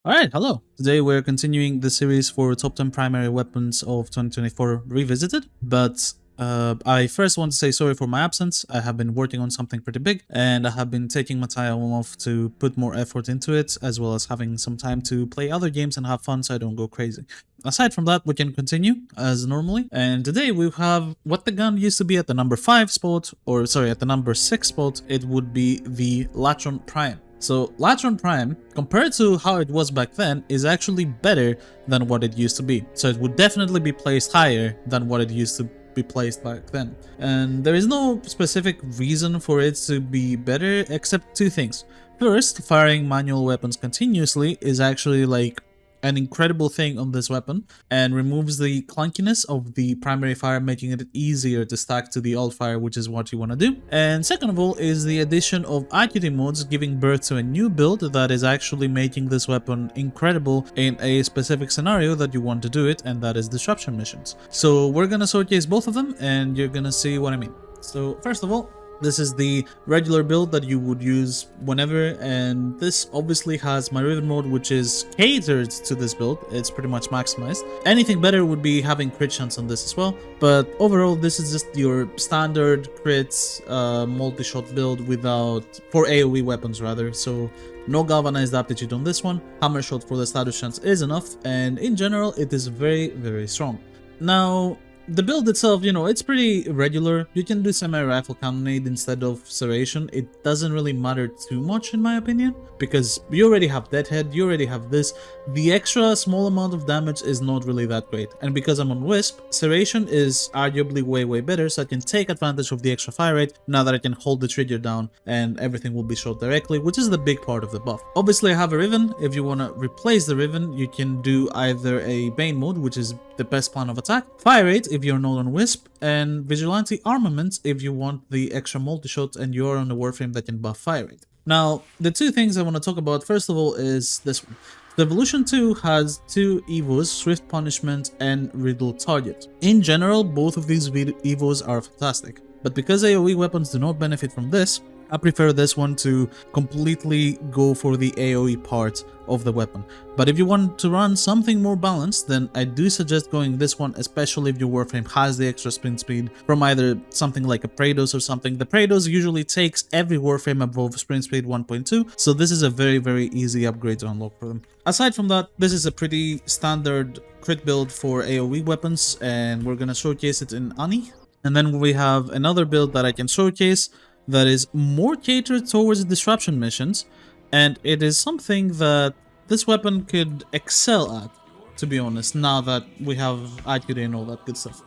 Alright, hello. Today we're continuing the series for top 10 primary weapons of 2024 Revisited, but I first want to say sorry for my absence. I have been working on something pretty big, and I have been taking my time off to put more effort into it, as well as having some time to play other games and have fun so I don't go crazy. Aside from that, we can continue as normally, and today we have what the gun used to be at the number 5 spot, or sorry, at the number 6 spot. It would be the Latron Prime. So Latron Prime, compared to how it was back then, is actually better than what it used to be. So it would definitely be placed higher than what it used to be placed back then. And there is no specific reason for it to be better except two things. First, firing manual weapons continuously is actually like an incredible thing on this weapon and removes the clunkiness of the primary fire, making it easier to stack to the alt fire, which is what you want to do. And second of all is the addition of IQT modes, giving birth to a new build that is actually making this weapon incredible in a specific scenario that you want to do it, and that is disruption missions. So we're gonna showcase both of them and you're gonna see what I mean. So first of all, this is the regular build that you would use whenever, and this obviously has my Riven mode, which is catered to this build. It's pretty much maximized. Anything better would be having crit chance on this as well, but overall this is just your standard crits multi-shot build without, for AoE weapons rather, so no galvanized aptitude on this one. Hammer shot for the status chance is enough, and in general it is very strong. Now, the build itself, it's pretty regular. You can do semi-rifle cannonade instead of serration. It doesn't really matter too much in my opinion, because you already have Deadhead, you already have this. The extra small amount of damage is not really that great. And because I'm on Wisp, serration is arguably way better, so I can take advantage of the extra fire rate now that I can hold the trigger down and everything will be shot directly, which is the big part of the buff. Obviously I have a Riven. If you want to replace the Riven, you can do either a Bane mode, which is the best plan of attack, fire rate if you're not on Wisp, and Vigilante Armament if you want the extra multi-shot and you're on the Warframe that can buff fire rate. Now, the two things I want to talk about first of all is this one. The Evolution 2 has two evos, Swift Punishment and Riddle Target. In general, both of these evos are fantastic, but because AoE weapons do not benefit from this, I prefer this one to completely go for the AoE part of the weapon. But if you want to run something more balanced, then I do suggest going this one, especially if your Warframe has the extra sprint speed from either something like a Praetos or something. The Praetos usually takes every Warframe above sprint speed 1.2, so this is a very easy upgrade to unlock for them. Aside from that, this is a pretty standard crit build for AoE weapons, and we're gonna showcase it in Ani. And then we have another build that I can showcase that is more catered towards disruption missions, and it is something that this weapon could excel at, to be honest, now that we have IQD and all that good stuff.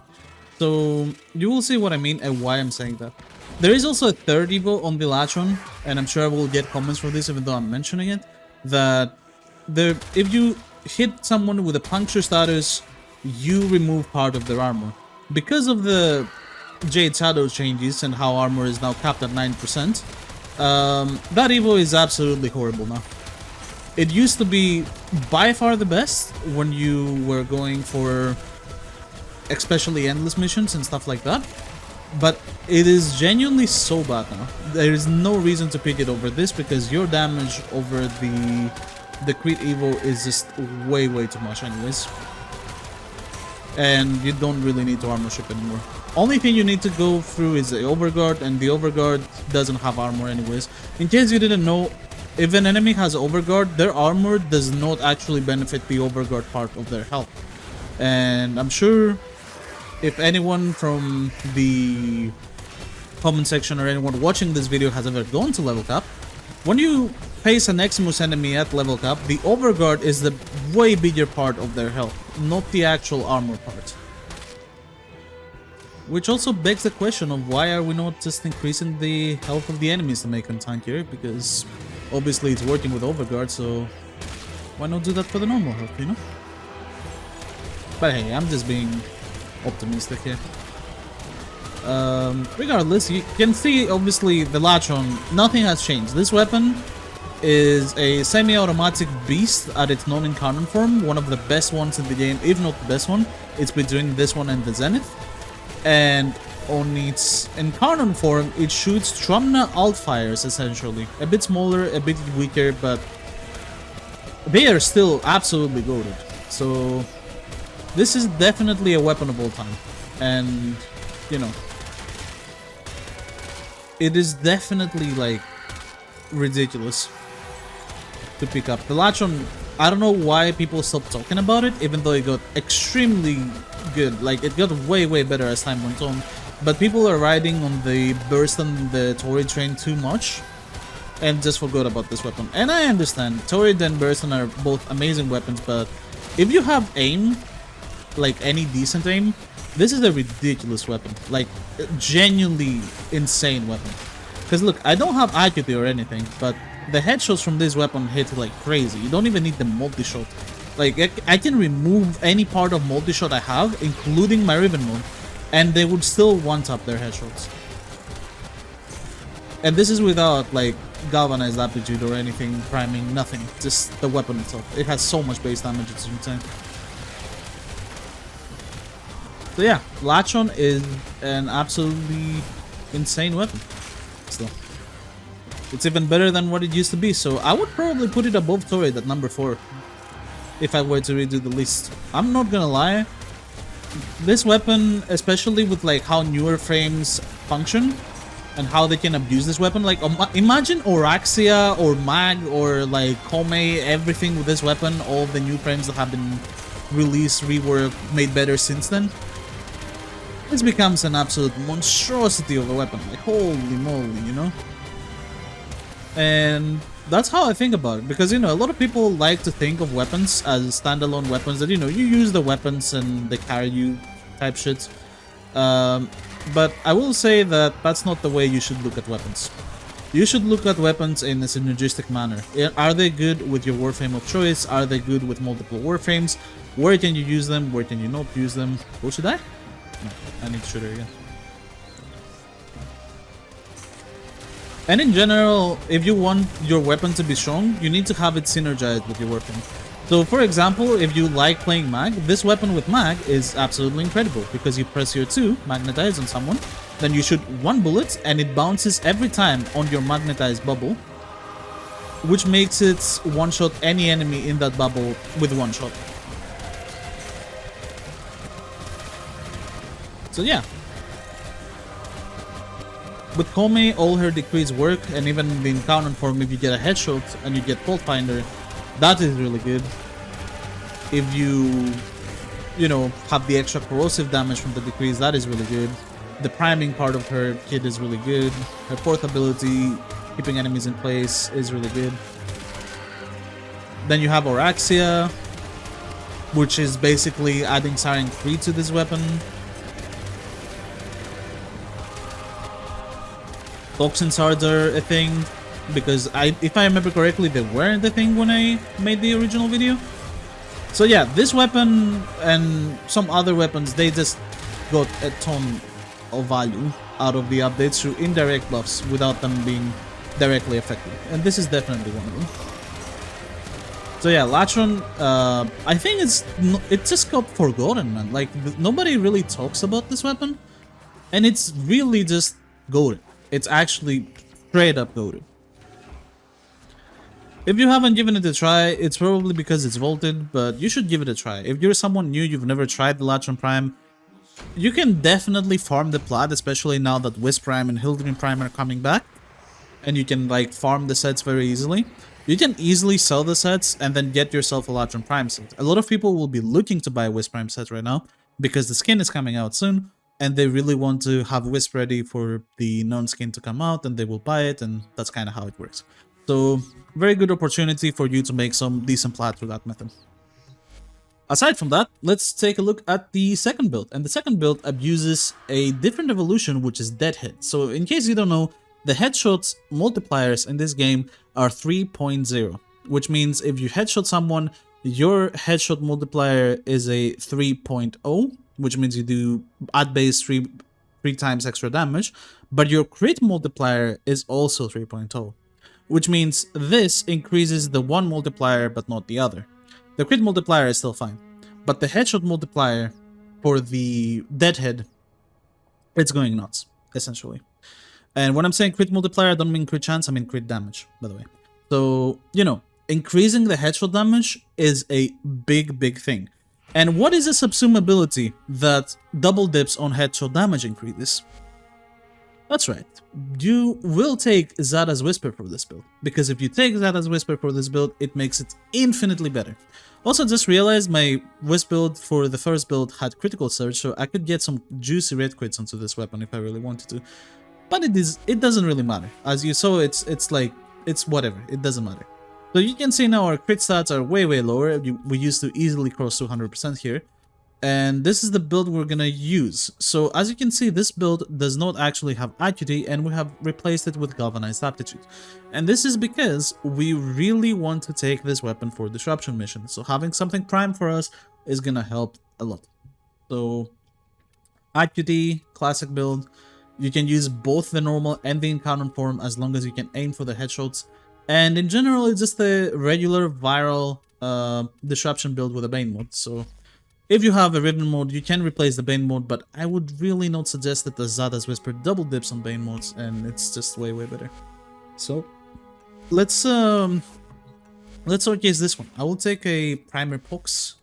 So you will see what I mean and why I'm saying that. There is also a third evo on the Latron, and I'm sure I will get comments for this even though I'm mentioning it, that if you hit someone with a puncture status, you remove part of their armor. Because of the Jade Shadow changes and how armor is now capped at 9%, that evo is absolutely horrible now. It used to be by far the best when you were going for especially endless missions and stuff like that, but it is genuinely so bad now. There is no reason to pick it over this, because your damage over the crit evo is just way too much anyways, and you don't really need to armor ship anymore. Only thing you need to go through is the overguard, and the overguard doesn't have armor anyways. In case you didn't know, if an enemy has overguard, their armor does not actually benefit the overguard part of their health. And I'm sure if anyone from the comment section or anyone watching this video has ever gone to level cap, when you face an Eximus enemy at level cap, the overguard is the way bigger part of their health, not the actual armor part. Which also begs the question of why are we not just increasing the health of the enemies to make them tankier, because obviously it's working with overguard, so why not do that for the normal health, you know? But hey, I'm just being optimistic here. Regardless, you can see obviously the Latron, nothing has changed. This weapon is a semi-automatic beast at its non-Incarnon form, one of the best ones in the game, if not the best one. It's between this one and the Zenith. And on its Incarnon form, it shoots Trumna alt fires essentially. A bit smaller, a bit weaker, but they are still absolutely goated. So this is definitely a weapon of all time. And, you know, it is definitely, like, ridiculous to pick up. The Latron, I don't know why people stopped talking about it, even though it got extremely good. Like, it got way, way better as time went on. But people are riding on the burst and the Tori train too much and just forgot about this weapon. And I understand, Torrid and Burstyn are both amazing weapons, but if you have aim, like any decent aim, this is a ridiculous weapon. Like, genuinely insane weapon. Because look, I don't have accuracy or anything, but the headshots from this weapon hit like crazy. You don't even need the multi-shot. Like, I can remove any part of multi-shot I have, including my Riven mode, and they would still one-tap their headshots. And this is without, like, galvanized aptitude or anything, priming, nothing. Just the weapon itself. It has so much base damage, it's insane. So yeah, Latron is an absolutely insane weapon. Still. It's even better than what it used to be, so I would probably put it above Torrid at number 4. If I were to redo the list. I'm not gonna lie. This weapon, especially with like how newer frames function, and how they can abuse this weapon. Like, imagine Oraxia or Mag or like Kome, everything with this weapon, all the new frames that have been released, reworked, made better since then. This becomes an absolute monstrosity of a weapon. Like, holy moly, you know? And that's how I think about it. Because, you know, a lot of people like to think of weapons as standalone weapons that, you know, you use the weapons and they carry you type shit. But I will say that that's not the way you should look at weapons. You should look at weapons in a synergistic manner. Are they good with your Warframe of choice? Are they good with multiple Warframes? Where can you use them? Where can you not use them? Or should I? No, I need to shoot her again. And in general, if you want your weapon to be strong, you need to have it synergized with your Warframe. So for example, if you like playing Mag, this weapon with Mag is absolutely incredible because you press your 2, magnetize on someone, then you shoot 1 bullet and it bounces every time on your magnetized bubble, which makes it one-shot any enemy in that bubble with 1 shot. So yeah. With Kome, all her decrees work, and even in the Incarnon form, if you get a headshot and you get Fault Finder, that is really good. If you know, have the extra corrosive damage from the decrees, that is really good. The priming part of her kit is really good. Her 4th ability, keeping enemies in place, is really good. Then you have Oraxia, which is basically adding Siren 3 to this weapon. Toxin shards are a thing, because if I remember correctly, they weren't a thing when I made the original video. So yeah, this weapon and some other weapons, they just got a ton of value out of the updates through indirect buffs without them being directly effective. And this is definitely one of them. So yeah, Latron, I think it just got forgotten, man. Like, nobody really talks about this weapon, and it's really just goated. It's actually straight up goated. If you haven't given it a try, it's probably because it's vaulted, but you should give it a try. If you're someone new, you've never tried the Latron Prime, you can definitely farm the plat, especially now that Wisp Prime and Hildren Prime are coming back. And you can like farm the sets very easily. You can easily sell the sets and then get yourself a Latron Prime set. A lot of people will be looking to buy a Wisp Prime set right now because the skin is coming out soon. And they really want to have Wisp ready for the non-skin to come out, and they will buy it, and that's kind of how it works. So, very good opportunity for you to make some decent plat through that method. Aside from that, let's take a look at the second build. And the second build abuses a different evolution, which is Deadhead. So, in case you don't know, the headshots multipliers in this game are 3.0, which means if you headshot someone, your headshot multiplier is a 3.0, which means you do at base 3 times extra damage, but your crit multiplier is also 3.0, which means this increases the one multiplier but not the other. The crit multiplier is still fine, but the headshot multiplier for the Deadhead, it's going nuts, essentially. And when I'm saying crit multiplier, I don't mean crit chance, I mean crit damage, by the way. So, you know, increasing the headshot damage is a big thing. And what is a subsume ability that double dips on headshot damage increases? That's right, you will take Zada's Whisper for this build, because if you take Zada's Whisper for this build, it makes it infinitely better. Also, just realized my Wisp build for the first build had critical surge, so I could get some juicy red crits onto this weapon if I really wanted to. But it doesn't really matter. As you saw, it's whatever, it doesn't matter. So you can see now our crit stats are way lower. We used to easily cross 200% here. And this is the build we're gonna use. So as you can see, this build does not actually have Acuity, and we have replaced it with Galvanized Aptitude. And this is because we really want to take this weapon for Disruption mission. So having something prime for us is gonna help a lot. So Acuity, classic build. You can use both the normal and the Incarnon form as long as you can aim for the headshots. And in general, it's just a regular viral Disruption build with a Bane mod. So if you have a Riven mode, you can replace the Bane mode, but I would really not suggest that the Zada's Whisper double dips on Bane modes, and it's just way better. So let's showcase this one. I will take a Primer Pox.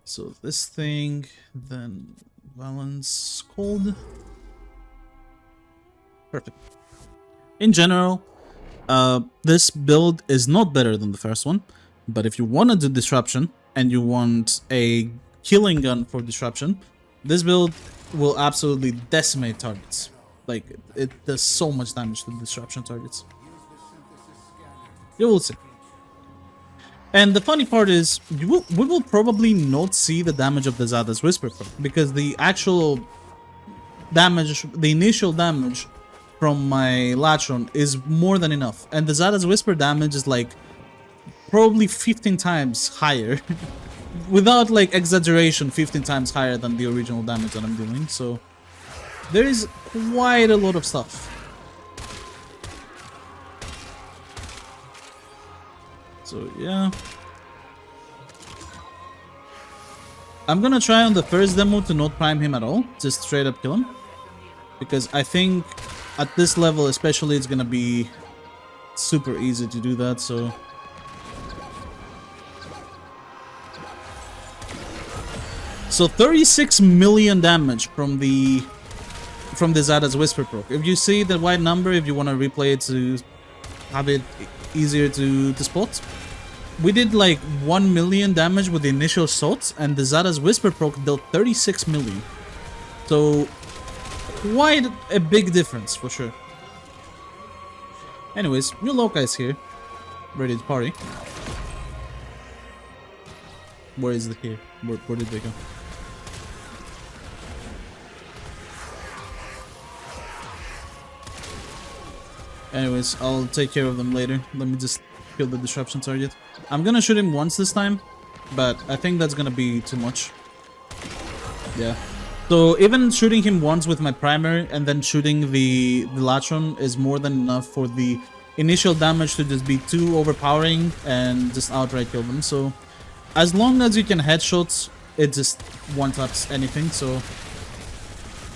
So this thing, then Valence Cold. Perfect. In general, this build is not better than the first one, but if you want to do Disruption and you want a killing gun for Disruption, this build will absolutely decimate targets. Like, it does so much damage to Disruption targets. You will see. And the funny part is, we will probably not see the damage of the Zada's Whisper because the actual damage, the initial damage from my Latron is more than enough. And the Zada's Whisper damage is like probably 15 times higher. Without like exaggeration, 15 times higher than the original damage that I'm doing. So there is quite a lot of stuff. So yeah, I'm gonna try on the first demo to not prime him at all, just straight up kill him, because I think at this level especially it's gonna be super easy to do that. So 36 million damage from the Zada's Whisper proc. If you see the white number, if you want to replay it to have it easier to spot, we did like 1 million damage with the initial shots, and the Zada's Whisper proc dealt 36 million. So quite a big difference for sure. Anyways, new Lokai's here, ready to party. Where is the here? Where did they go? Anyways, I'll take care of them later. Let me just kill the Disruption target. I'm gonna shoot him once this time, but I think that's gonna be too much. Yeah. So even shooting him once with my primary and then shooting the Latron is more than enough for the initial damage to just be too overpowering and just outright kill them. So as long as you can headshots, it just one-taps anything. So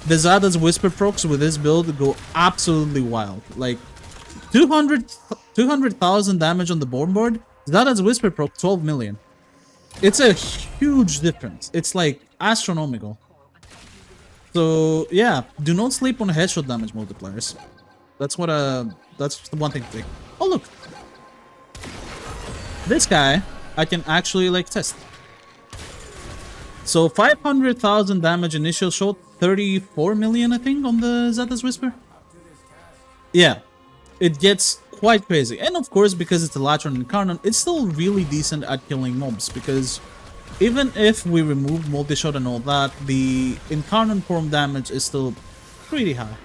the Zada's Whisper procs with this build go absolutely wild. Like 200,000 damage on the board. Zada's Whisper proc 12 million. It's a huge difference. It's like astronomical. So yeah, do not sleep on headshot damage multipliers. That's the one thing to take. Oh look, this guy I can actually like test. So 500,000 damage initial shot, 34 million I think on the Zada's Whisper. Yeah, it gets quite crazy. And of course, because it's a Latron Incarnon, it's still really decent at killing mobs, because even if we remove multi-shot and all that, the Incarnon form damage is still pretty high.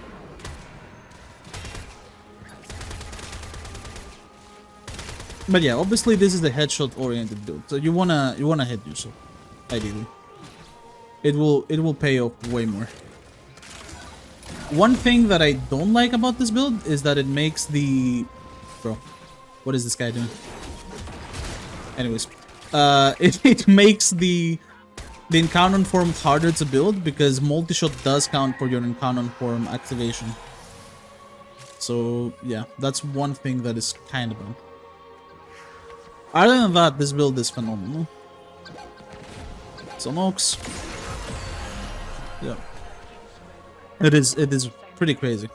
But yeah, obviously this is the headshot oriented build, so you wanna hit yourself, ideally. It will pay off way more. One thing that I don't like about this build is that it makes the... Bro, what is this guy doing? Anyways, it makes the Incarnon form harder to build, because multi-shot does count for your Incarnon form activation. So yeah, that's one thing that is kind of bad. Other than that, this build is phenomenal. Some oaks. Yeah. It is pretty crazy.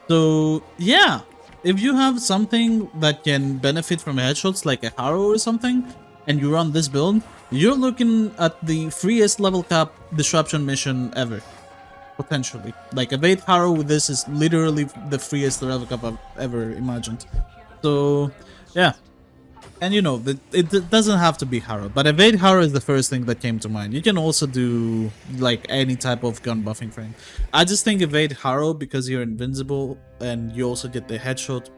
So yeah, if you have something that can benefit from headshots like a Harrow or something, and you run this build, you're looking at the freest level cap disruption mission ever. Potentially. Like Evade Harrow with this is literally the freest level cap I've ever imagined. So yeah. And you know, it doesn't have to be Harrow, but Evade Harrow is the first thing that came to mind. You can also do like any type of gun buffing frame. I just think Evade Harrow because you're invincible and you also get the headshot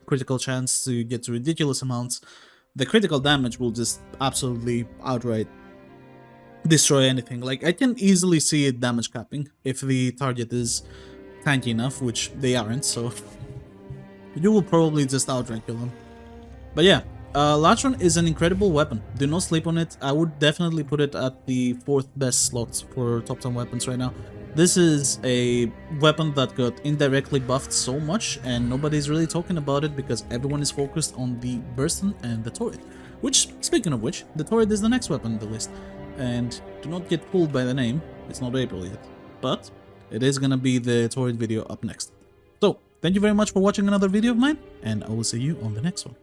critical chance to get to ridiculous amounts. The critical damage will just absolutely outright destroy anything. Like I can easily see it damage capping if the target is tanky enough, which they aren't, so you will probably just outright kill them. But yeah, Latron is an incredible weapon. Do not sleep on it. I would definitely put it at the 4th best slot for top 10 weapons right now. This is a weapon that got indirectly buffed so much and nobody's really talking about it because everyone is focused on the Burston and the Torrid. Which, speaking of which, the Torrid is the next weapon on the list. And do not get fooled by the name, it's not April yet. But it is gonna be the Torrid video up next. So, thank you very much for watching another video of mine, and I will see you on the next one.